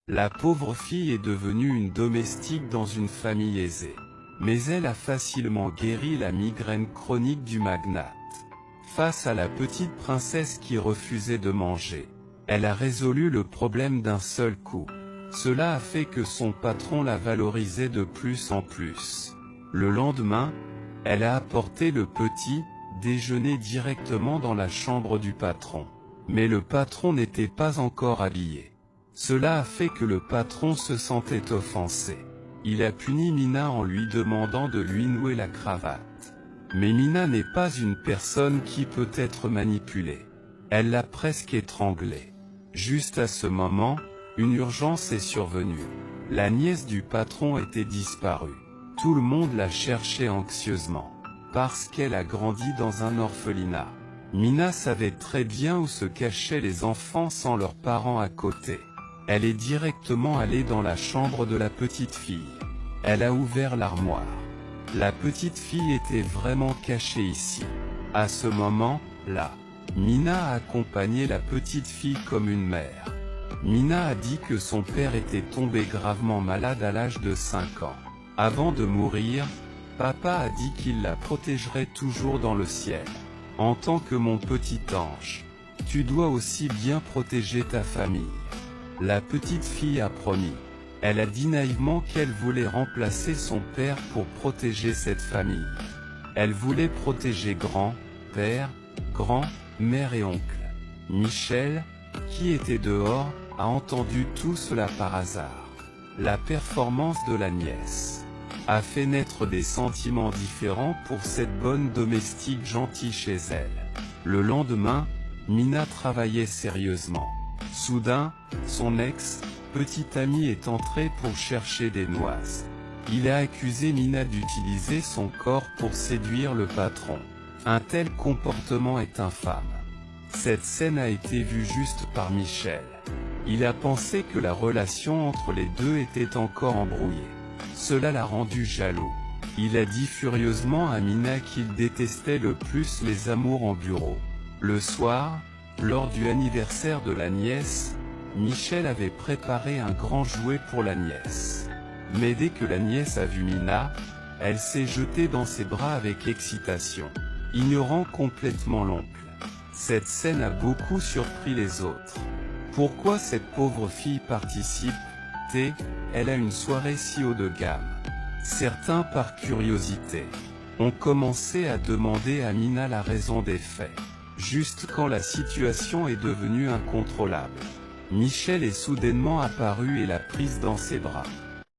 La pauvre fille est devenue une domestique dans une famille aisée. Mais elle a facilement guéri la migraine chronique du magnate. Face à la petite princesse qui refusait de manger, elle a résolu le problème d'un seul coup. Cela a fait que son patron la valorisait de plus en plus. Le lendemain, elle a apporté le petit déjeuner directement dans la chambre du patron. Mais le patron n'était pas encore habillé. Cela a fait que le patron se sentait offensé. Il a puni Mina en lui demandant de lui nouer la cravate. Mais Mina n'est pas une personne qui peut être manipulée. Elle l'a presque étranglée. Juste à ce moment, une urgence est survenue. La nièce du patron était disparue. Tout le monde la cherchait anxieusement. Parce qu'elle a grandi dans un orphelinat. Mina savait très bien où se cachaient les enfants sans leurs parents à côté. Elle est directement allée dans la chambre de la petite fille. Elle a ouvert l'armoire. La petite fille était vraiment cachée ici. À ce moment-là, Mina a accompagné la petite fille comme une mère. Mina a dit que son père était tombé gravement malade à l'âge de 5 ans. Avant de mourir, papa a dit qu'il la protégerait toujours dans le ciel. En tant que mon petit ange, tu dois aussi bien protéger ta famille. La petite fille a promis. Elle a dit naïvement qu'elle voulait remplacer son père pour protéger cette famille. Elle voulait protéger grand-père, grand-mère et oncle. Michel, qui était dehors, a entendu tout cela par hasard. La performance de la nièce a fait naître des sentiments différents pour cette bonne domestique gentille chez elle. Le lendemain, Mina travaillait sérieusement. Soudain, son ex-petit ami est entré pour chercher des noises. Il a accusé Mina d'utiliser son corps pour séduire le patron. Un tel comportement est infâme. Cette scène a été vue juste par Michel. Il a pensé que la relation entre les deux était encore embrouillée. Cela l'a rendu jaloux. Il a dit furieusement à Mina qu'il détestait le plus les amours en bureau. Le soir, lors du anniversaire de la nièce, Michel avait préparé un grand jouet pour la nièce. Mais dès que la nièce a vu Mina, elle s'est jetée dans ses bras avec excitation, ignorant complètement l'oncle. Cette scène a beaucoup surpris les autres. Pourquoi cette pauvre fille participe-t-elle à une soirée si haut de gamme? Certains, par curiosité, ont commencé à demander à Mina la raison des faits. Juste quand la situation est devenue incontrôlable, Michel est soudainement apparu et l'a prise dans ses bras.